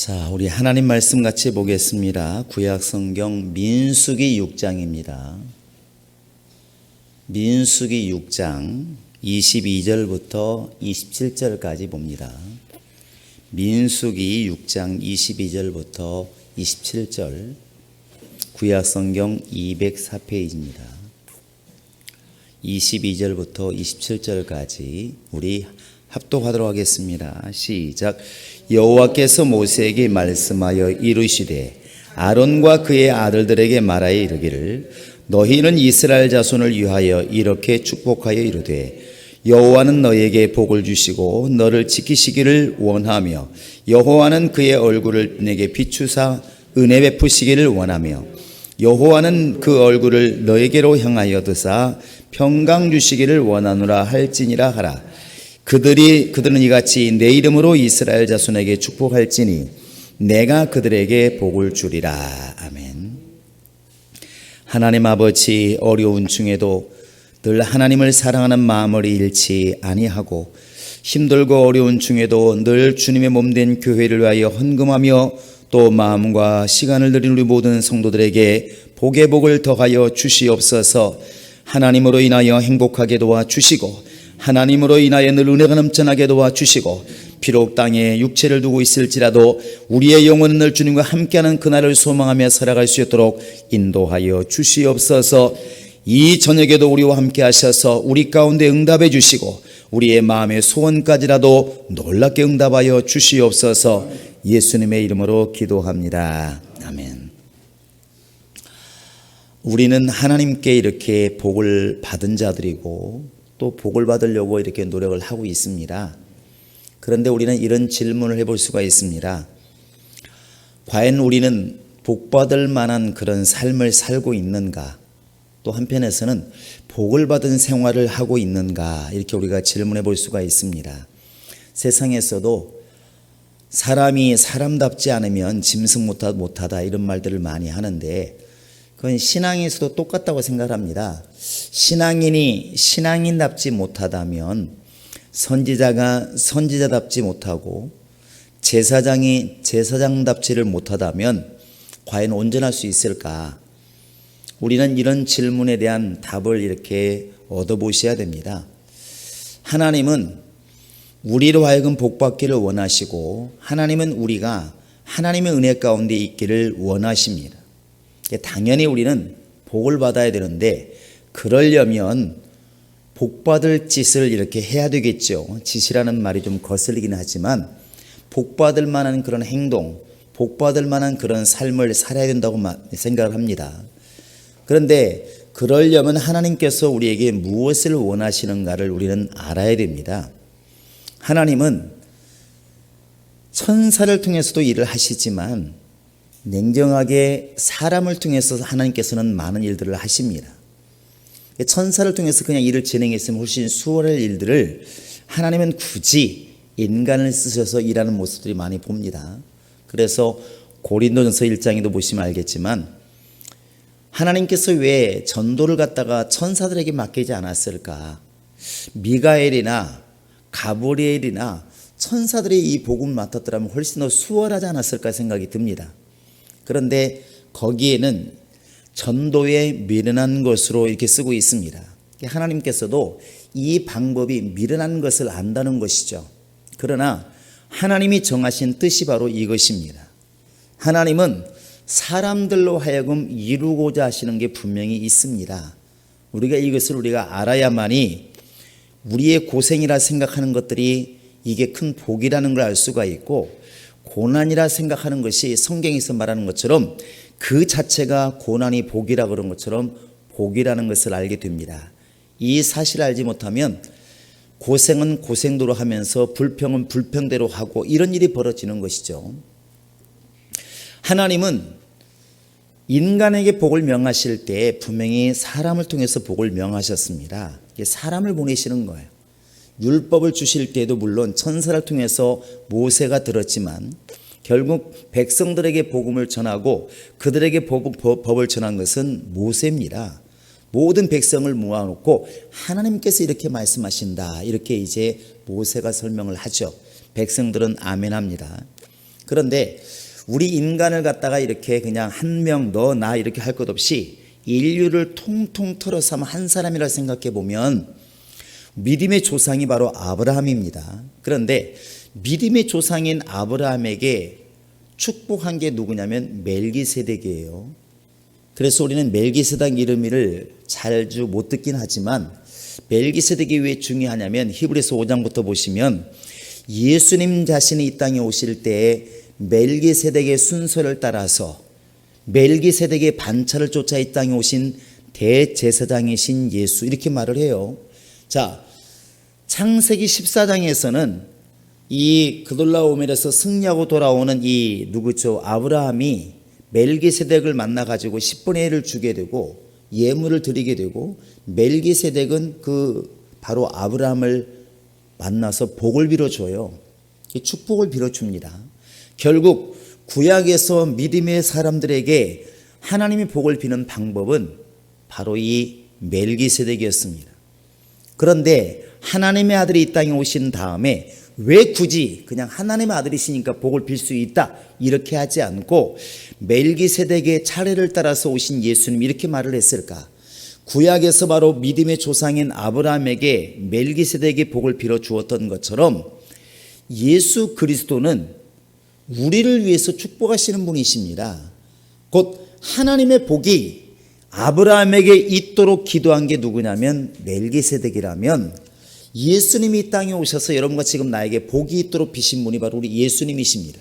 자, 우리 하나님 말씀 같이 보겠습니다. 구약 성경 민수기 6장입니다. 민수기 6장 22절부터 27절까지 봅니다. 민수기 6장 22절부터 27절, 구약 성경 204페이지입니다. 22절부터 27절까지 우리 합독하도록 하겠습니다. 시작. 여호와께서 모세에게 말씀하여 이르시되 아론과 그의 아들들에게 말하여 이르기를 너희는 이스라엘 자손을 위하여 이렇게 축복하여 이르되 여호와는 너에게 복을 주시고 너를 지키시기를 원하며 여호와는 그의 얼굴을 내게 비추사 은혜 베푸시기를 원하며 여호와는 그 얼굴을 너에게로 향하여 드사 평강 주시기를 원하노라 할지니라 하라. 그들은 이같이 내 이름으로 이스라엘 자손에게 축복할지니 내가 그들에게 복을 주리라. 아멘. 하나님 아버지, 어려운 중에도 늘 하나님을 사랑하는 마음을 잃지 아니하고 힘들고 어려운 중에도 늘 주님의 몸된 교회를 위하여 헌금하며 또 마음과 시간을 들인 우리 모든 성도들에게 복의 복을 더하여 주시옵소서. 하나님으로 인하여 행복하게 도와주시고 하나님으로 인하여 늘 은혜가 넘쳐나게 도와주시고 비록 땅에 육체를 두고 있을지라도 우리의 영혼은 늘 주님과 함께하는 그날을 소망하며 살아갈 수 있도록 인도하여 주시옵소서. 이 저녁에도 우리와 함께 하셔서 우리 가운데 응답해 주시고 우리의 마음의 소원까지라도 놀랍게 응답하여 주시옵소서. 예수님의 이름으로 기도합니다. 아멘. 우리는 하나님께 이렇게 복을 받은 자들이고 또 복을 받으려고 이렇게 노력을 하고 있습니다. 그런데 우리는 이런 질문을 해볼 수가 있습니다. 과연 우리는 복받을 만한 그런 삶을 살고 있는가? 또 한편에서는 복을 받은 생활을 하고 있는가? 이렇게 우리가 질문해 볼 수가 있습니다. 세상에서도 사람이 사람답지 않으면 짐승 못하다 이런 말들을 많이 하는데 그건 신앙에서도 똑같다고 생각합니다. 신앙인이 신앙인답지 못하다면 선지자가 선지자답지 못하고 제사장이 제사장답지를 못하다면 과연 온전할 수 있을까? 우리는 이런 질문에 대한 답을 이렇게 얻어보셔야 됩니다. 하나님은 우리로 하여금 복받기를 원하시고 하나님은 우리가 하나님의 은혜 가운데 있기를 원하십니다. 당연히 우리는 복을 받아야 되는데 그러려면 복받을 짓을 이렇게 해야 되겠죠. 짓이라는 말이 좀 거슬리긴 하지만 복받을 만한 그런 행동, 복받을 만한 그런 삶을 살아야 된다고 생각을 합니다. 그런데 그러려면 하나님께서 우리에게 무엇을 원하시는가를 우리는 알아야 됩니다. 하나님은 천사를 통해서도 일을 하시지만 냉정하게 사람을 통해서 하나님께서는 많은 일들을 하십니다. 천사를 통해서 그냥 일을 진행했으면 훨씬 수월할 일들을 하나님은 굳이 인간을 쓰셔서 일하는 모습들이 많이 봅니다. 그래서 고린도전서 1장에도 보시면 알겠지만 하나님께서 왜 전도를 갖다가 천사들에게 맡기지 않았을까? 미가엘이나 가브리엘이나 천사들이 이 복음을 맡았더라면 훨씬 더 수월하지 않았을까 생각이 듭니다. 그런데 거기에는 전도에 미련한 것으로 이렇게 쓰고 있습니다. 하나님께서도 이 방법이 미련한 것을 안다는 것이죠. 그러나 하나님이 정하신 뜻이 바로 이것입니다. 하나님은 사람들로 하여금 이루고자 하시는 게 분명히 있습니다. 이것을 우리가 알아야만이 우리의 고생이라 생각하는 것들이 이게 큰 복이라는 걸 알 수가 있고 고난이라 생각하는 것이 성경에서 말하는 것처럼 그 자체가 고난이 복이라 그런 것처럼 복이라는 것을 알게 됩니다. 이 사실을 알지 못하면 고생은 고생대로 하면서 불평은 불평대로 하고 이런 일이 벌어지는 것이죠. 하나님은 인간에게 복을 명하실 때 분명히 사람을 통해서 복을 명하셨습니다. 사람을 보내시는 거예요. 율법을 주실 때도 물론 천사를 통해서 모세가 들었지만 결국 백성들에게 복음을 전하고 그들에게 법을 전한 것은 모세입니다. 모든 백성을 모아놓고 하나님께서 이렇게 말씀하신다. 이렇게 이제 모세가 설명을 하죠. 백성들은 아멘합니다. 그런데 우리 인간을 갖다가 이렇게 그냥 한 명 너 나 이렇게 할 것 없이 인류를 통통 털어서 한 사람이라 생각해 보면 믿음의 조상이 바로 아브라함입니다. 그런데 믿음의 조상인 아브라함에게 축복한 게 누구냐면 멜기세덱이에요. 그래서 우리는 멜기세덱 이름을 자주 못 듣긴 하지만 멜기세덱이 왜 중요하냐면 히브리서 5장부터 보시면 예수님 자신이 이 땅에 오실 때에 멜기세덱의 순서를 따라서 멜기세덱의 반차를 쫓아 이 땅에 오신 대제사장이신 예수 이렇게 말을 해요. 자, 창세기 14장에서는 이 그돌라오멜에서 승리하고 돌아오는 이 누구죠? 아브라함이 멜기세덱을 만나 가지고 10분의 1을 주게 되고 예물을 드리게 되고 멜기세덱은 그 바로 아브라함을 만나서 복을 빌어줘요. 축복을 빌어줍니다. 결국 구약에서 믿음의 사람들에게 하나님이 복을 비는 방법은 바로 이 멜기세덱이었습니다. 그런데 하나님의 아들이 이 땅에 오신 다음에 왜 굳이 그냥 하나님의 아들이시니까 복을 빌 수 있다 이렇게 하지 않고 멜기세덱의 차례를 따라서 오신 예수님 이렇게 말을 했을까? 구약에서 바로 믿음의 조상인 아브라함에게 멜기세덱의 복을 빌어 주었던 것처럼 예수 그리스도는 우리를 위해서 축복하시는 분이십니다. 곧 하나님의 복이 아브라함에게 있도록 기도한 게 누구냐면 멜기세덱이라면 예수님이 이 땅에 오셔서 여러분과 지금 나에게 복이 있도록 비신 분이 바로 우리 예수님이십니다.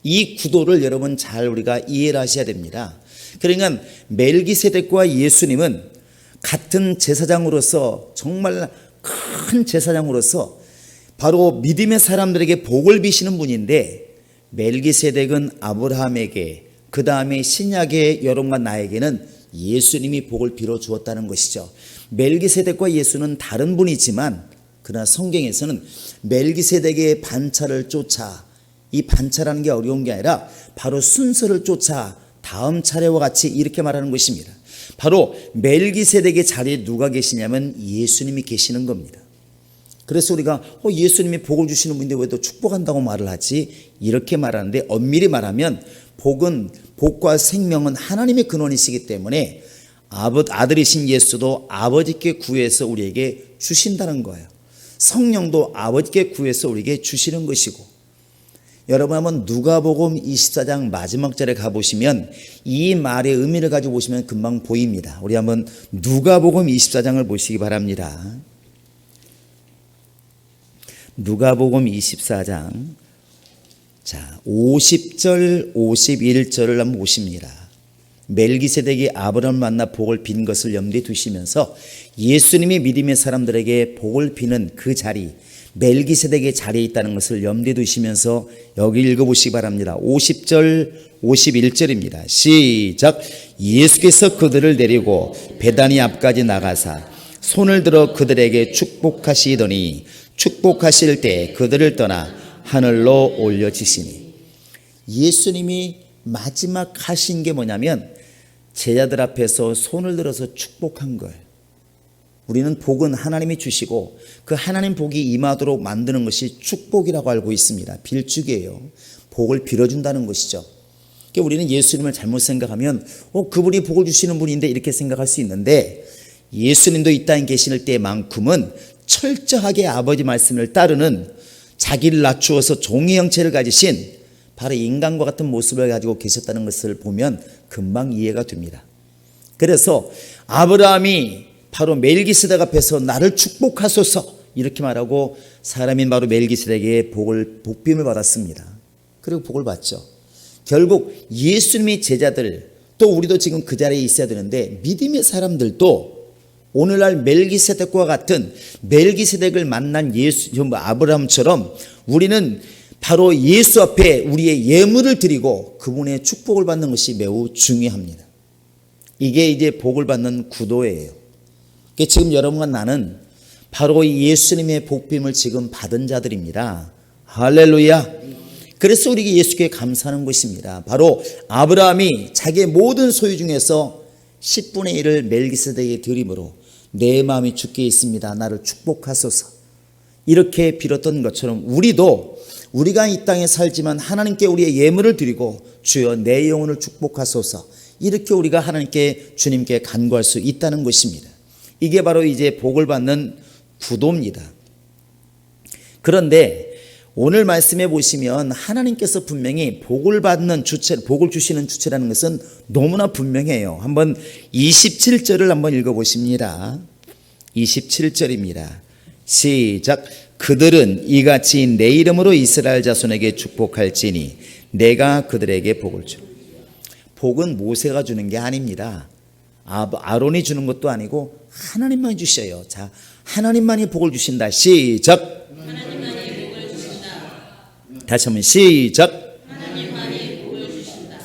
이 구도를 여러분 잘 우리가 이해를 하셔야 됩니다. 그러니까 멜기세덱과 예수님은 같은 제사장으로서 정말 큰 제사장으로서 바로 믿음의 사람들에게 복을 비시는 분인데 멜기세덱은 아브라함에게 그 다음에 신약의 여러분과 나에게는 예수님이 복을 빌어 주었다는 것이죠. 멜기세덱과 예수는 다른 분이지만 그러나 성경에서는 멜기세덱의 반차를 쫓아 이 반차라는 게 어려운 게 아니라 바로 순서를 쫓아 다음 차례와 같이 이렇게 말하는 것입니다. 바로 멜기세덱의 자리에 누가 계시냐면 예수님이 계시는 겁니다. 그래서 우리가 예수님이 복을 주시는 분인데 왜 또 축복한다고 말을 하지? 이렇게 말하는데 엄밀히 말하면 복과 생명은 하나님의 근원이시기 때문에 아들이신 예수도 아버지께 구해서 우리에게 주신다는 거예요. 성령도 아버지께 구해서 우리에게 주시는 것이고 여러분 한번 누가복음 24장 마지막 절에 가보시면 이 말의 의미를 가지고 보시면 금방 보입니다. 우리 한번 누가복음 24장을 보시기 바랍니다. 누가복음 24장 자 50절 51절을 한번 보십니다. 멜기세덱이 아브라함을 만나 복을 빈 것을 염두에 두시면서 예수님이 믿음의 사람들에게 복을 비는 그 자리 멜기세덱의 자리에 있다는 것을 염두에 두시면서 여기 읽어보시기 바랍니다. 50절 51절입니다. 시작. 예수께서 그들을 데리고 베다니 앞까지 나가사 손을 들어 그들에게 축복하시더니 축복하실 때 그들을 떠나 하늘로 올려지시니 예수님이 마지막 하신 게 뭐냐면 제자들 앞에서 손을 들어서 축복한 거예요. 우리는 복은 하나님이 주시고 그 하나님 복이 임하도록 만드는 것이 축복이라고 알고 있습니다. 빌축이에요. 복을 빌어준다는 것이죠. 그러니까 우리는 예수님을 잘못 생각하면 그분이 복을 주시는 분인데 이렇게 생각할 수 있는데 예수님도 이 땅에 계실 때만큼은 철저하게 아버지 말씀을 따르는 자기를 낮추어서 종의 형체를 가지신 바로 인간과 같은 모습을 가지고 계셨다는 것을 보면 금방 이해가 됩니다. 그래서 아브라함이 바로 멜기세덱 앞에서 나를 축복하소서 이렇게 말하고 사람인 바로 멜기세덱의 복빔을 받았습니다. 그리고 복을 받죠. 결국 예수님의 제자들 또 우리도 지금 그 자리에 있어야 되는데 믿음의 사람들도 오늘날 멜기세덱과 같은 멜기세덱을 만난 아브라함처럼 우리는 바로 예수 앞에 우리의 예물을 드리고 그분의 축복을 받는 것이 매우 중요합니다. 이게 이제 복을 받는 구도예요. 지금 여러분과 나는 바로 예수님의 복빔을 지금 받은 자들입니다. 할렐루야. 그래서 우리가 예수께 감사하는 것입니다. 바로 아브라함이 자기의 모든 소유 중에서 10분의 1을 멜기세덱에게 드림으로 내 마음이 주께 있습니다. 나를 축복하소서. 이렇게 빌었던 것처럼 우리도 우리가 이 땅에 살지만 하나님께 우리의 예물을 드리고 주여 내 영혼을 축복하소서 이렇게 우리가 하나님께 주님께 간구할 수 있다는 것입니다. 이게 바로 이제 복을 받는 구도입니다. 그런데 오늘 말씀해 보시면 하나님께서 분명히 복을 받는 주체, 복을 주시는 주체라는 것은 너무나 분명해요. 한번 27절을 한번 읽어보십니다. 27절입니다. 시작. 그들은 이같이 내 이름으로 이스라엘 자손에게 축복할지니 내가 그들에게 복을 주리라. 복은 모세가 주는 게 아닙니다. 아론이 주는 것도 아니고 하나님만 주셔요. 자, 하나님만이 복을 주신다. 시작. 하나님만이 복을 주신다. 다시 한번 시작. 하나님만이 복을 주신다.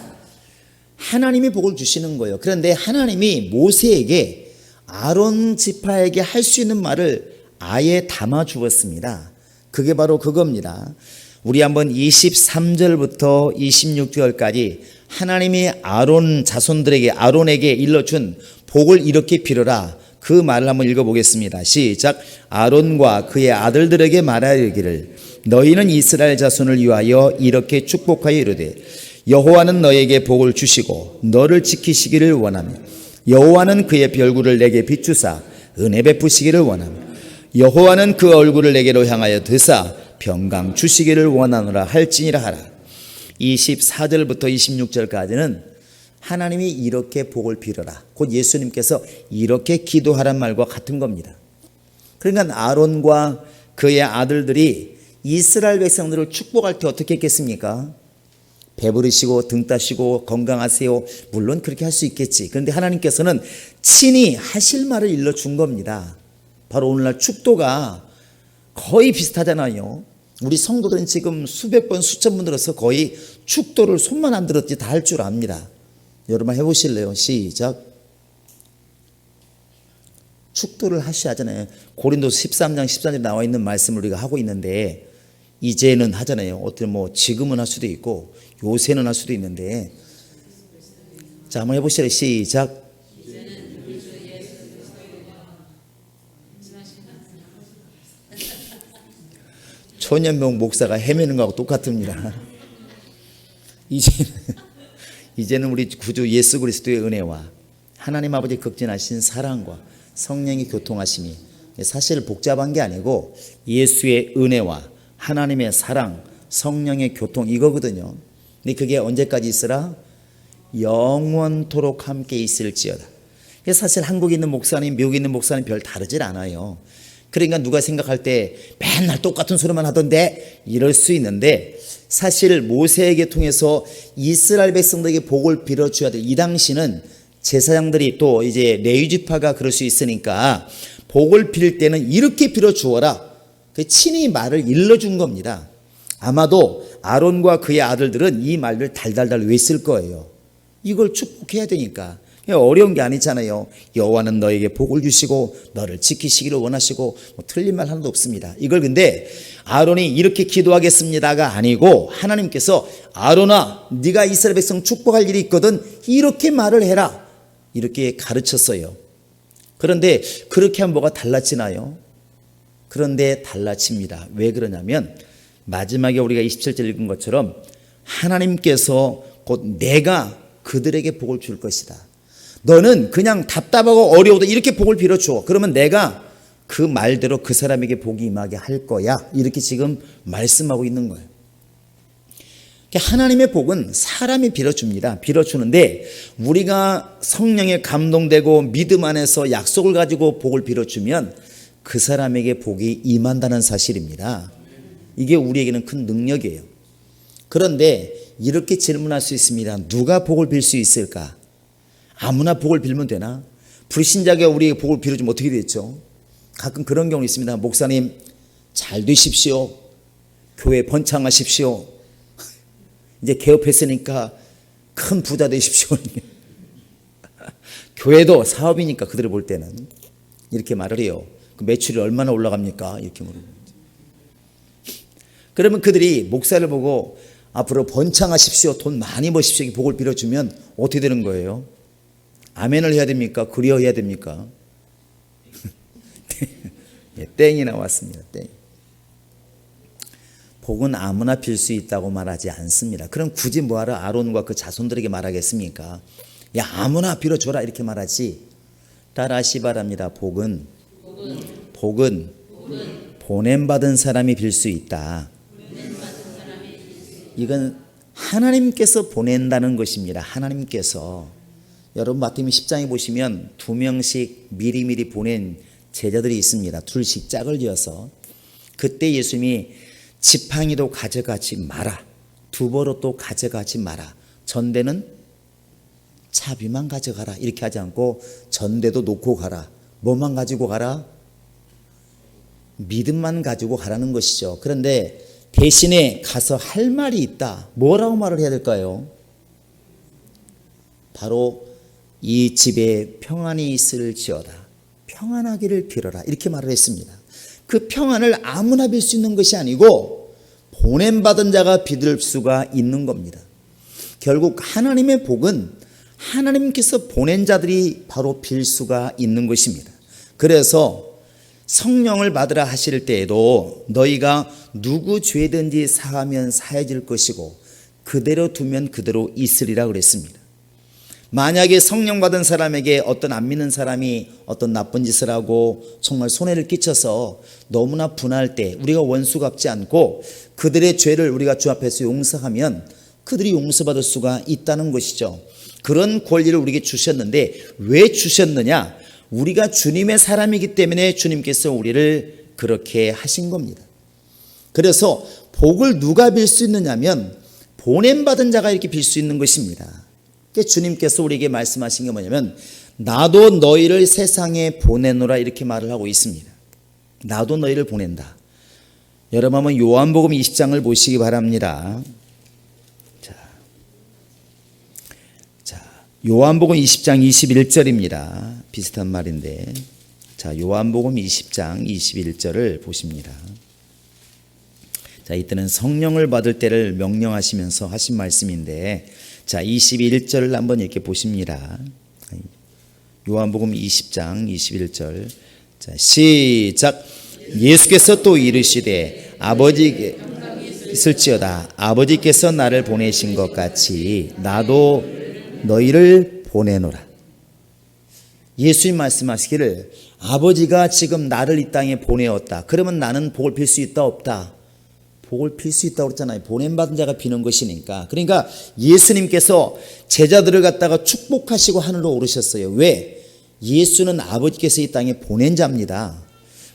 하나님이 복을 주시는 거예요. 그런데 하나님이 모세에게 아론 지파에게 할 수 있는 말을 아예 담아 주었습니다. 그게 바로 그겁니다. 우리 한번 23절부터 26절까지 하나님이 아론 자손들에게 아론에게 일러준 복을 이렇게 빌어라. 그 말을 한번 읽어보겠습니다. 시작. 아론과 그의 아들들에게 말하기를 너희는 이스라엘 자손을 위하여 이렇게 축복하여 이르되 여호와는 너에게 복을 주시고 너를 지키시기를 원하며 여호와는 그의 별구를 내게 비추사 은혜 베푸시기를 원하며 여호와는 그 얼굴을 내게로 향하여 드사 평강 주시기를 원하노라 할지니라 하라. 24절부터 26절까지는 하나님이 이렇게 복을 빌어라. 곧 예수님께서 이렇게 기도하란 말과 같은 겁니다. 그러니까 아론과 그의 아들들이 이스라엘 백성들을 축복할 때 어떻게 했겠습니까? 배부르시고 등 따시고 건강하세요. 물론 그렇게 할 수 있겠지. 그런데 하나님께서는 친히 하실 말을 일러준 겁니다. 바로 오늘날 축도가 거의 비슷하잖아요. 우리 성도들은 지금 수백 번 수천 번 들어서 거의 축도를 손만 안 들었지 다 할 줄 압니다. 여러분 해보실래요? 시작. 축도를 하셔야 하잖아요. 고린도서 13장 14절에 나와 있는 말씀을 우리가 하고 있는데 이제는 하잖아요. 어떤 뭐 지금은 할 수도 있고 요새는 할 수도 있는데 자 한번 해보실래요? 시작. 초년명 목사가 헤매는 거하고 똑같습니다. 이제는 우리 구주 예수 그리스도의 은혜와 하나님 아버지 극진하신 사랑과 성령의 교통하심이 사실 복잡한 게 아니고 예수의 은혜와 하나님의 사랑, 성령의 교통 이거거든요. 근데 그게 언제까지 있으라? 영원토록 함께 있을지어다. 사실 한국에 있는 목사님, 미국에 있는 목사님 별 다르질 않아요. 그러니까 누가 생각할 때 맨날 똑같은 소리만 하던데 이럴 수 있는데 사실 모세에게 통해서 이스라엘 백성들에게 복을 빌어줘야 돼. 이 당시는 제사장들이 또 이제 레위 지파가 그럴 수 있으니까 복을 빌 때는 이렇게 빌어주어라. 그 친히 말을 일러준 겁니다. 아마도 아론과 그의 아들들은 이 말을 달달달 외웠을 거예요. 이걸 축복해야 되니까. 어려운 게 아니잖아요. 여호와는 너에게 복을 주시고 너를 지키시기를 원하시고 뭐 틀린 말 하나도 없습니다. 이걸 근데 아론이 이렇게 기도하겠습니다가 아니고 하나님께서 아론아 네가 이스라엘 백성 축복할 일이 있거든 이렇게 말을 해라 이렇게 가르쳤어요. 그런데 그렇게 하면 뭐가 달라지나요? 그런데 달라집니다. 왜 그러냐면 마지막에 우리가 27절 읽은 것처럼 하나님께서 곧 내가 그들에게 복을 줄 것이다. 너는 그냥 답답하고 어려워도 이렇게 복을 빌어줘. 그러면 내가 그 말대로 그 사람에게 복이 임하게 할 거야. 이렇게 지금 말씀하고 있는 거예요. 하나님의 복은 사람이 빌어줍니다. 빌어주는데 우리가 성령에 감동되고 믿음 안에서 약속을 가지고 복을 빌어주면 그 사람에게 복이 임한다는 사실입니다. 이게 우리에게는 큰 능력이에요. 그런데 이렇게 질문할 수 있습니다. 누가 복을 빌 수 있을까? 아무나 복을 빌면 되나? 불신자가 우리에게 복을 빌어주면 어떻게 되죠? 가끔 그런 경우 있습니다. 목사님 잘 되십시오. 교회 번창하십시오. 이제 개업했으니까 큰 부자 되십시오. 교회도 사업이니까 그들을 볼 때는 이렇게 말을 해요. 그 매출이 얼마나 올라갑니까? 이렇게 물어보죠. 그러면 그들이 목사를 보고 앞으로 번창하십시오. 돈 많이 버십시오. 복을 빌어주면 어떻게 되는 거예요? 아멘을 해야 됩니까? 그리워해야 됩니까? 땡이 나왔습니다. 땡. 복은 아무나 빌 수 있다고 말하지 않습니다. 그럼 굳이 뭐하러 아론과 그 자손들에게 말하겠습니까? 야, 아무나 빌어줘라 이렇게 말하지. 따라하시 바랍니다. 복은 보냄받은 사람이 빌 수 있다. 이건 하나님께서 보낸다는 것입니다. 하나님께서. 여러분 마태복음 10장에 보시면 2명씩 미리미리 보낸 제자들이 있습니다. 둘씩 짝을 지어서. 그때 예수님이 지팡이도 가져가지 마라. 두버릇도 가져가지 마라. 전대는 차비만 가져가라. 이렇게 하지 않고 전대도 놓고 가라. 뭐만 가지고 가라? 믿음만 가지고 가라는 것이죠. 그런데 대신에 가서 할 말이 있다. 뭐라고 말을 해야 될까요? 바로 이 집에 평안이 있을지어다. 평안하기를 빌어라. 이렇게 말을 했습니다. 그 평안을 아무나 빌 수 있는 것이 아니고 보냄받은 자가 빌 수가 있는 겁니다. 결국 하나님의 복은 하나님께서 보낸 자들이 바로 빌 수가 있는 것입니다. 그래서 성령을 받으라 하실 때에도 너희가 누구 죄든지 사하면 사해질 것이고 그대로 두면 그대로 있으리라 그랬습니다. 만약에 성령 받은 사람에게 어떤 안 믿는 사람이 어떤 나쁜 짓을 하고 정말 손해를 끼쳐서 너무나 분할 때 우리가 원수 갚지 않고 그들의 죄를 우리가 주 앞에서 용서하면 그들이 용서받을 수가 있다는 것이죠. 그런 권리를 우리에게 주셨는데 왜 주셨느냐? 우리가 주님의 사람이기 때문에 주님께서 우리를 그렇게 하신 겁니다. 그래서 복을 누가 빌 수 있느냐면 보냄받은 자가 이렇게 빌 수 있는 것입니다. 주님께서 우리에게 말씀하신 게 뭐냐면 나도 너희를 세상에 보내노라 이렇게 말을 하고 있습니다. 나도 너희를 보낸다. 여러분 한번 요한복음 20장을 보시기 바랍니다. 자, 요한복음 20장 21절입니다. 비슷한 말인데 자, 요한복음 20장 21절을 보십니다. 자, 이때는 성령을 받을 때를 명령하시면서 하신 말씀인데 자, 21절을 한번 이렇게 보십니다. 요한복음 20장 21절. 자, 시작. 예수께서 또 이르시되 아버지께 있을지어다. 아버지께서 나를 보내신 것 같이 나도 너희를 보내노라. 예수님 말씀하시기를 아버지가 지금 나를 이 땅에 보내었다. 그러면 나는 복을 빌 수 있다 없다? 복을 빌 수 있다고 그랬잖아요. 보냄받은 자가 비는 것이니까. 그러니까 예수님께서 제자들을 갖다가 축복하시고 하늘로 오르셨어요. 왜? 예수는 아버지께서 이 땅에 보낸 자입니다.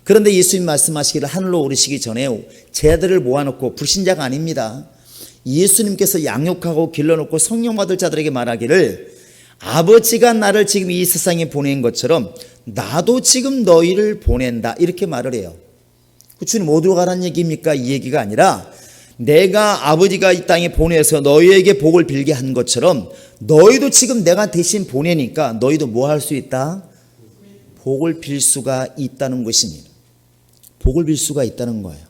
그런데 예수님 말씀하시기를 하늘로 오르시기 전에 제자들을 모아놓고 불신자가 아닙니다. 예수님께서 양육하고 길러놓고 성령 받을 자들에게 말하기를 아버지가 나를 지금 이 세상에 보낸 것처럼 나도 지금 너희를 보낸다. 이렇게 말을 해요. 주님 어디로 가라는 얘기입니까? 이 얘기가 아니라 내가 아버지가 이 땅에 보내서 너희에게 복을 빌게 한 것처럼 너희도 지금 내가 대신 보내니까 너희도 뭐 할 수 있다? 복을 빌 수가 있다는 것입니다. 복을 빌 수가 있다는 거예요.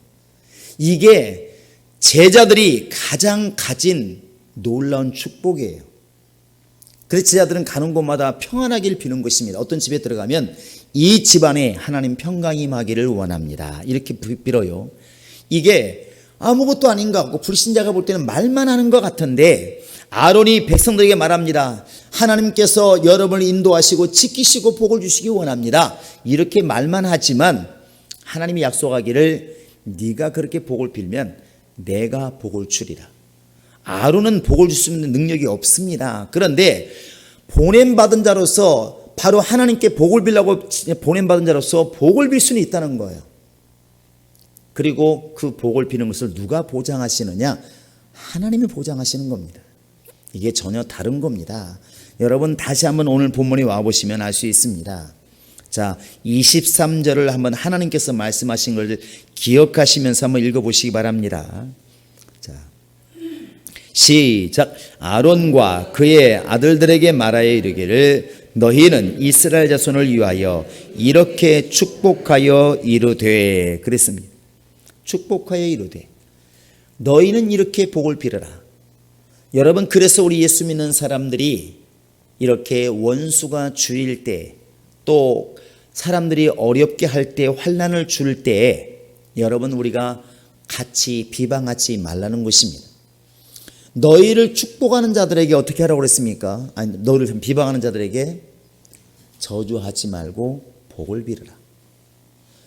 이게 제자들이 가장 가진 놀라운 축복이에요. 그래서 제자들은 가는 곳마다 평안하기를 비는 것입니다. 어떤 집에 들어가면 이 집안에 하나님 평강이 임하기를 원합니다. 이렇게 빌어요. 이게 아무것도 아닌 것 같고 불신자가 볼 때는 말만 하는 것 같은데 아론이 백성들에게 말합니다. 하나님께서 여러분을 인도하시고 지키시고 복을 주시기 원합니다. 이렇게 말만 하지만 하나님이 약속하기를 네가 그렇게 복을 빌면 내가 복을 주리라. 아론은 복을 줄 수 있는 능력이 없습니다. 그런데 보냄받은 자로서 바로 하나님께 복을 빌라고 보냄받은 자로서 복을 빌 수는 있다는 거예요. 그리고 그 복을 비는 것을 누가 보장하시느냐? 하나님이 보장하시는 겁니다. 이게 전혀 다른 겁니다. 여러분 다시 한번 오늘 본문에 와보시면 알 수 있습니다. 자, 23절을 한번 하나님께서 말씀하신 걸 기억하시면서 한번 읽어보시기 바랍니다. 자, 시작. 아론과 그의 아들들에게 말하여 이르기를 너희는 이스라엘 자손을 위하여 이렇게 축복하여 이르되 그랬습니다. 축복하여 이르되 너희는 이렇게 복을 빌어라. 여러분 그래서 우리 예수 믿는 사람들이 이렇게 원수가 주일 때 또 사람들이 어렵게 할 때 환난을 줄 때 여러분 우리가 같이 비방하지 말라는 것입니다. 너희를 축복하는 자들에게 어떻게 하라고 그랬습니까? 아니, 너희를 비방하는 자들에게 저주하지 말고 복을 빌어라.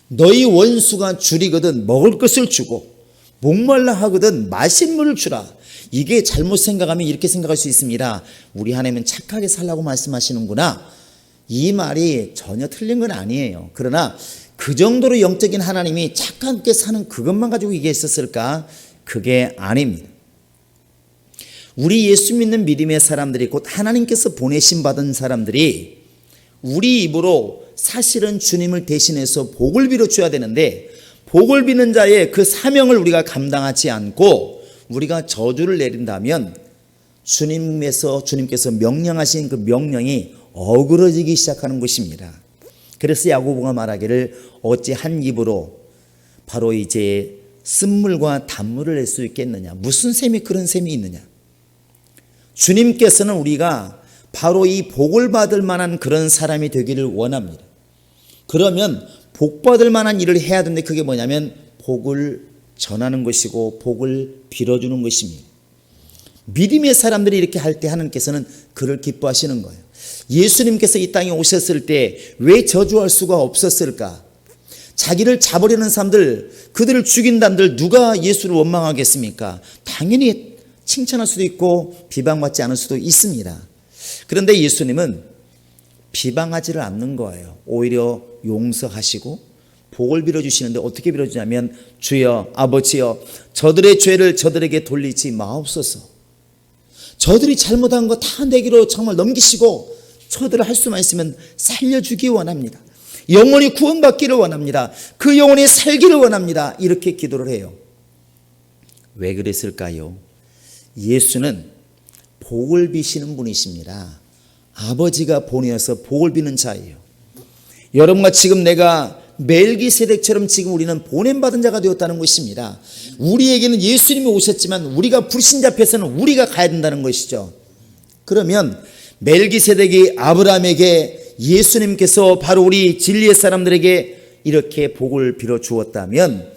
너희 원수가 줄이거든 먹을 것을 주고 목말라 하거든 마실 물을 주라. 이게 잘못 생각하면 이렇게 생각할 수 있습니다. 우리 하나님은 착하게 살라고 말씀하시는구나. 이 말이 전혀 틀린 건 아니에요. 그러나 그 정도로 영적인 하나님이 착하게 사는 그것만 가지고 얘기했었을까? 그게 아닙니다. 우리 예수 믿는 믿음의 사람들이, 곧 하나님께서 보내심 받은 사람들이 우리 입으로 사실은 주님을 대신해서 복을 빌어줘야 되는데, 복을 비는 자의 그 사명을 우리가 감당하지 않고 우리가 저주를 내린다면 주님께서 명령하신 그 명령이 어그러지기 시작하는 것입니다. 그래서 야고보가 말하기를 어찌 한 입으로 바로 이제 쓴물과 단물을 낼 수 있겠느냐. 무슨 셈이 그런 셈이 있느냐. 주님께서는 우리가 바로 이 복을 받을 만한 그런 사람이 되기를 원합니다. 그러면 복 받을 만한 일을 해야 되는데, 그게 뭐냐면 복을 전하는 것이고 복을 빌어주는 것입니다. 믿음의 사람들이 이렇게 할 때 하나님께서는 그를 기뻐하시는 거예요. 예수님께서 이 땅에 오셨을 때 왜 저주할 수가 없었을까? 자기를 잡으려는 사람들, 그들을 죽인 사람들 누가 예수를 원망하겠습니까? 당연히 칭찬할 수도 있고 비방받지 않을 수도 있습니다. 그런데 예수님은 비방하지를 않는 거예요. 오히려 용서하시고 복을 빌어주시는데 어떻게 빌어주냐면, 주여 아버지여 저들의 죄를 저들에게 돌리지 마옵소서. 저들이 잘못한 거 다 내게로 정말 넘기시고 저들을 할 수만 있으면 살려주기 원합니다. 영혼이 구원받기를 원합니다. 그 영혼이 살기를 원합니다. 이렇게 기도를 해요. 왜 그랬을까요? 예수는 복을 비시는 분이십니다. 아버지가 보내어서 복을 비는 자예요. 여러분과 지금 내가 멜기세덱처럼 지금 우리는 보냄받은 자가 되었다는 것입니다. 우리에게는 예수님이 오셨지만 우리가 불신자 앞에서는 우리가 가야 된다는 것이죠. 그러면 멜기세덱이 아브라함에게 예수님께서 바로 우리 진리의 사람들에게 이렇게 복을 빌어 주었다면,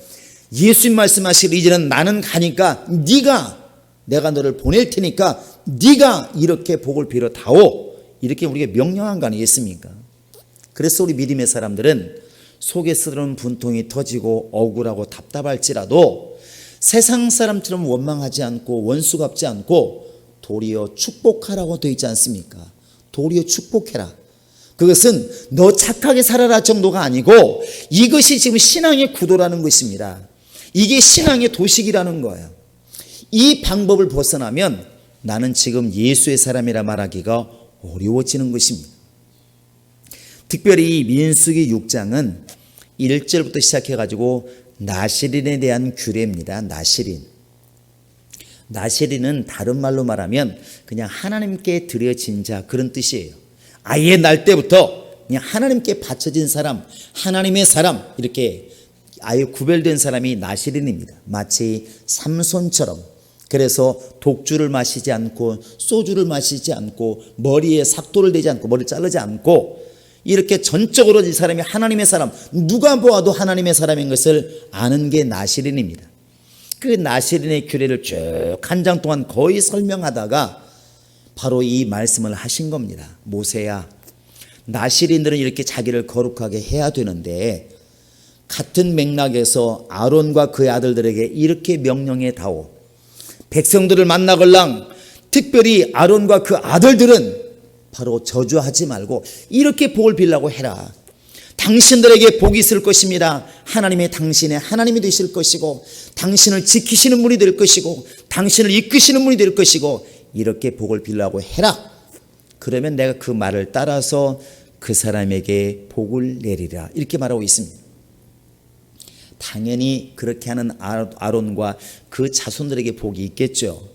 예수님 말씀하시기를 이제는 나는 가니까 내가 너를 보낼 테니까 네가 이렇게 복을 빌어 다오, 이렇게 우리에게 명령한 거 아니겠습니까? 그래서 우리 믿음의 사람들은 속에서는 분통이 터지고 억울하고 답답할지라도 세상 사람처럼 원망하지 않고 원수 갚지 않고 도리어 축복하라고 되어 있지 않습니까? 도리어 축복해라. 그것은 너 착하게 살아라 정도가 아니고 이것이 지금 신앙의 구도라는 것입니다. 이게 신앙의 도식이라는 거예요. 이 방법을 벗어나면 나는 지금 예수의 사람이라 말하기가 어려워지는 것입니다. 특별히 민수기 6장은 1절부터 시작해가지고 나시린에 대한 규례입니다. 나시린은 다른 말로 말하면 그냥 하나님께 드려진 자, 그런 뜻이에요. 아예 날 때부터 그냥 하나님께 바쳐진 사람, 하나님의 사람, 이렇게 아예 구별된 사람이 나시린입니다. 마치 삼손처럼. 그래서 독주를 마시지 않고 소주를 마시지 않고 머리에 삭도를 대지 않고 머리를 자르지 않고 이렇게 전적으로 이 사람이 하나님의 사람, 누가 보아도 하나님의 사람인 것을 아는 게 나시린입니다. 그 나시린의 규례를 쭉 한 장 동안 거의 설명하다가 바로 이 말씀을 하신 겁니다. 모세야, 나시린들은 이렇게 자기를 거룩하게 해야 되는데 같은 맥락에서 아론과 그의 아들들에게 이렇게 명령해 다오. 백성들을 만나걸랑 특별히 아론과 그 아들들은 바로 저주하지 말고 이렇게 복을 빌라고 해라. 당신들에게 복이 있을 것입니다. 하나님의 당신의 하나님이 되실 것이고 당신을 지키시는 분이 될 것이고 당신을 이끄시는 분이 될 것이고 이렇게 복을 빌라고 해라. 그러면 내가 그 말을 따라서 그 사람에게 복을 내리라. 이렇게 말하고 있습니다. 당연히 그렇게 하는 아론과 그 자손들에게 복이 있겠죠.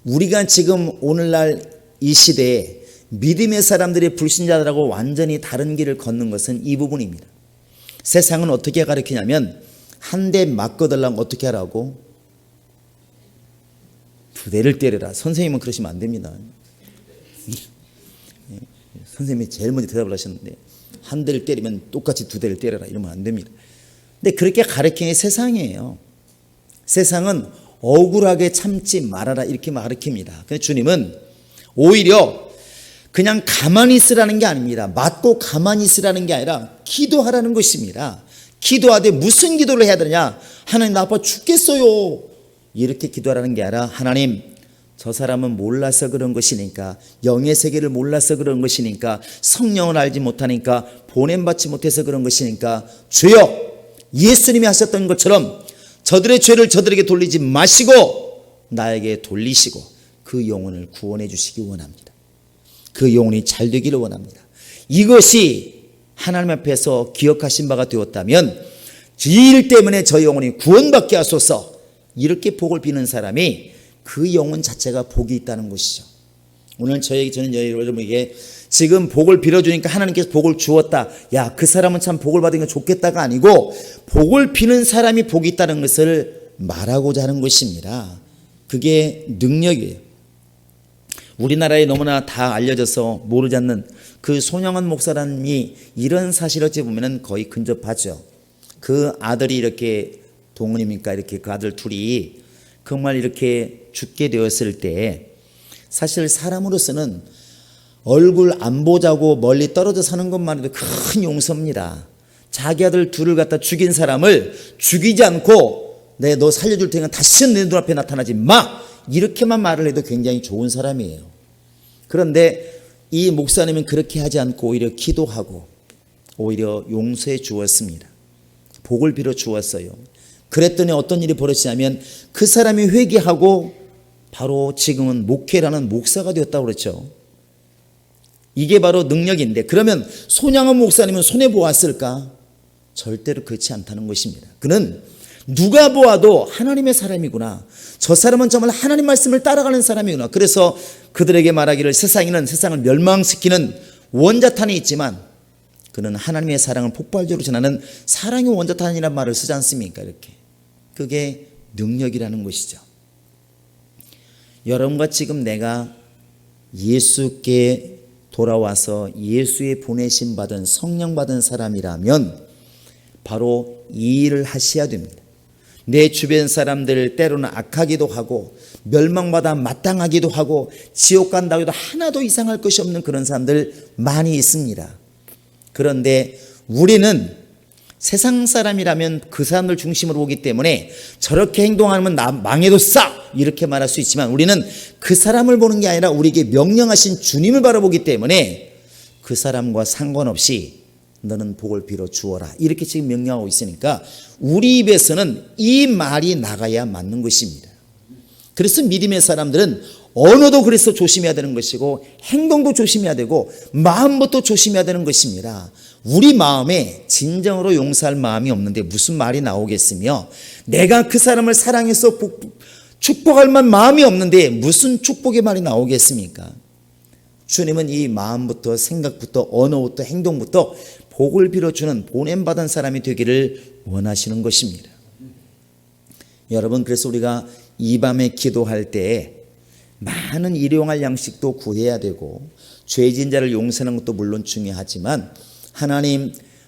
우리가 지금 오늘날 이 시대에 믿음의 사람들이 불신자들하고 완전히 다른 길을 걷는 것은 이 부분입니다. 세상은 어떻게 가르치냐면 한 대 맞거들라면 어떻게 하라고? 2대를 때려라. 선생님은 그러시면 안 됩니다. 선생님이 제일 먼저 대답을 하셨는데 한 대를 때리면 똑같이 2대를 때려라 이러면 안 됩니다. 근데 그렇게 가르치는 게 세상이에요. 세상은 억울하게 참지 말아라 이렇게 가르칩니다. 근데 주님은 오히려 그냥 가만히 있으라는 게 아닙니다. 맞고 가만히 있으라는 게 아니라 기도하라는 것입니다. 기도하되 무슨 기도를 해야 되냐? 하나님 나 아파 죽겠어요. 이렇게 기도하라는 게 아니라 하나님 저 사람은 몰라서 그런 것이니까, 영의 세계를 몰라서 그런 것이니까, 성령을 알지 못하니까, 보냄받지 못해서 그런 것이니까 주여 예수님이 하셨던 것처럼 저들의 죄를 저들에게 돌리지 마시고 나에게 돌리시고 그 영혼을 구원해 주시기 원합니다. 그 영혼이 잘 되기를 원합니다. 이것이 하나님 앞에서 기억하신 바가 되었다면 이 일 때문에 저 영혼이 구원받게 하소서, 이렇게 복을 비는 사람이 그 영혼 자체가 복이 있다는 것이죠. 오늘 저는 여러분에게 지금 복을 빌어주니까 하나님께서 복을 주었다, 야 그 사람은 참 복을 받은 게 좋겠다가 아니고 복을 비는 사람이 복이 있다는 것을 말하고자 하는 것입니다. 그게 능력이에요. 우리나라에 너무나 다 알려져서 모르지 않는 그 손영원 목사님이 이런 사실을 어찌 보면 거의 근접하죠. 그 아들이 이렇게 동문입니까? 이렇게 그 아들 둘이 정말 이렇게 죽게 되었을 때 사실 사람으로서는 얼굴 안 보자고 멀리 떨어져 사는 것만 해도 큰 용서입니다. 자기 아들 둘을 갖다 죽인 사람을 죽이지 않고 내 너 살려줄 테니까 다시는 내 눈앞에 나타나지 마, 이렇게만 말을 해도 굉장히 좋은 사람이에요. 그런데 이 목사님은 그렇게 하지 않고 오히려 기도하고 오히려 용서해 주었습니다. 복을 빌어 주었어요. 그랬더니 어떤 일이 벌어지냐면 그 사람이 회개하고 바로 지금은 목회라는 목사가 되었다고 그랬죠. 이게 바로 능력인데, 그러면 손양원 목사님은 손해보았을까? 절대로 그렇지 않다는 것입니다. 그는 누가 보아도 하나님의 사람이구나, 저 사람은 정말 하나님 말씀을 따라가는 사람이구나. 그래서 그들에게 말하기를 세상에는 세상을 멸망시키는 원자탄이 있지만 그는 하나님의 사랑을 폭발적으로 전하는 사랑의 원자탄이라는 말을 쓰지 않습니까? 이렇게. 그게 능력이라는 것이죠. 여러분과 지금 내가 예수께 돌아와서 예수의 보내심 받은 성령 받은 사람이라면 바로 이 일을 하셔야 됩니다. 내 주변 사람들 때로는 악하기도 하고 멸망받아 마땅하기도 하고 지옥 간다고 해도 하나도 이상할 것이 없는 그런 사람들 많이 있습니다. 그런데 우리는 세상 사람이라면 그 사람들 중심으로 보기 때문에 저렇게 행동하면 나 망해도 싸 이렇게 말할 수 있지만 우리는 그 사람을 보는 게 아니라 우리에게 명령하신 주님을 바라보기 때문에 그 사람과 상관없이 너는 복을 빌어 주어라 이렇게 지금 명령하고 있으니까 우리 입에서는 이 말이 나가야 맞는 것입니다. 그래서 믿음의 사람들은 언어도 그래서 조심해야 되는 것이고 행동도 조심해야 되고 마음부터 조심해야 되는 것입니다. 우리 마음에 진정으로 용서할 마음이 없는데 무슨 말이 나오겠으며, 내가 그 사람을 사랑해서 축복할 만 마음이 없는데 무슨 축복의 말이 나오겠습니까? 주님은 이 마음부터 생각부터 언어부터 행동부터 복을 빌어주는 보냄받은 사람이 되기를 원하시는 것입니다. 여러분, 그래서 우리가 이 밤에 기도할 때에 많은 일용할 양식도 구해야 되고 죄진 자를 용서하는 것도 물론 중요하지만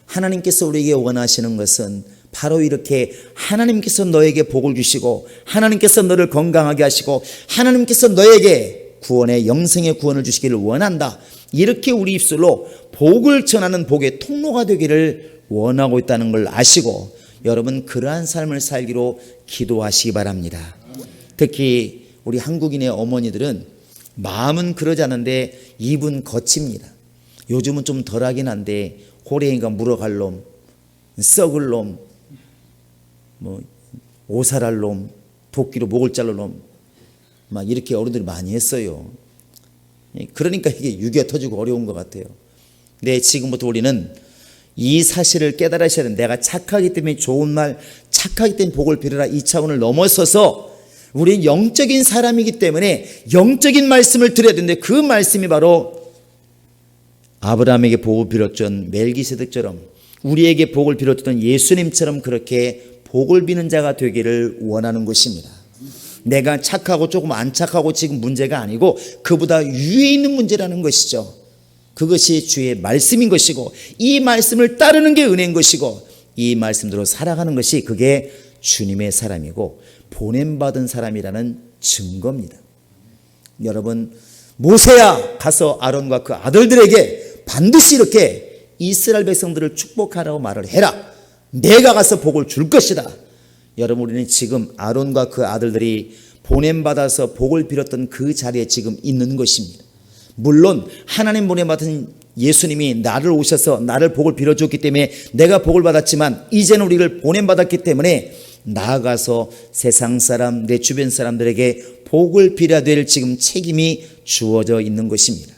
하나님께서 우리에게 원하시는 것은 바로 이렇게 하나님께서 너에게 복을 주시고 하나님께서 너를 건강하게 하시고 하나님께서 너에게 구원의 영생의 구원을 주시기를 원한다. 이렇게 우리 입술로 복을 전하는 복의 통로가 되기를 원하고 있다는 걸 아시고 여러분 그러한 삶을 살기로 기도하시기 바랍니다. 특히 우리 한국인의 어머니들은 마음은 그러지 않은데 입은 거칩니다. 요즘은 좀 덜하긴 한데 호랭이가 물어갈 놈, 썩을 놈, 오살할 놈, 도끼로 목을 자를 놈, 막 이렇게 어른들이 많이 했어요. 그러니까 이게 유괴가 터지고 어려운 것 같아요. 근데 지금부터 우리는 이 사실을 깨달으셔야 됩니다. 내가 착하기 때문에 좋은 말, 착하기 때문에 복을 빌어라 이 차원을 넘어서서 우리는 영적인 사람이기 때문에 영적인 말씀을 드려야 되는데 그 말씀이 바로 아브라함에게 복을 빌었던 멜기세덱처럼 우리에게 복을 빌었던 예수님처럼 그렇게 복을 비는 자가 되기를 원하는 것입니다. 내가 착하고 조금 안 착하고 지금 문제가 아니고 그보다 위에 있는 문제라는 것이죠. 그것이 주의 말씀인 것이고 이 말씀을 따르는 게 은혜인 것이고 이 말씀대로 살아가는 것이 그게 주님의 사람이고 보냄받은 사람이라는 증거입니다. 여러분, 모세야 가서 아론과 그 아들들에게 반드시 이렇게 이스라엘 백성들을 축복하라고 말을 해라. 내가 가서 복을 줄 것이다. 여러분, 우리는 지금 아론과 그 아들들이 보냄받아서 복을 빌었던 그 자리에 지금 있는 것입니다. 물론 하나님 보냄받은 예수님이 나를 오셔서 나를 복을 빌어줬기 때문에 내가 복을 받았지만, 이제는 우리를 보냄받았기 때문에 나아가서 세상 사람, 내 주변 사람들에게 복을 빌어야 될 지금 책임이 주어져 있는 것입니다.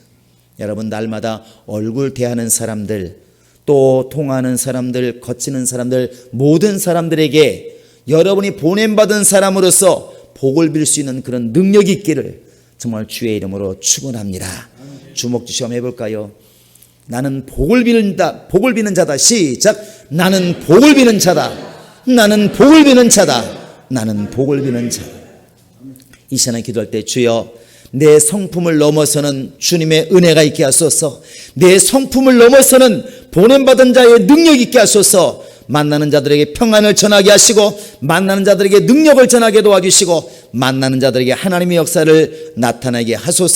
여러분, 날마다 얼굴 대하는 사람들, 또 통하는 사람들, 거치는 사람들, 모든 사람들에게 여러분이 보냄받은 사람으로서 복을 빌 수 있는 그런 능력이 있기를 정말 주의 이름으로 축원합니다. 주목 주시 한번 해볼까요? 나는 복을 비는다. 복을 비는 자다. 시작. 나는 복을 비는 자다. 나는 복을 비는 자다. 나는 복을 비는 자다. 이 시간에 기도할 때, 주여, 내 성품을 넘어서는 주님의 은혜가 있게 하소서. 내 성품을 넘어서는 보냄받은 자의 능력이 있게 하소서. 만나는 자들에게 평안을 전하게 하시고, 만나는 자들에게 능력을 전하게 도와주시고, 만나는 자들에게 하나님의 역사를 나타나게 하소서.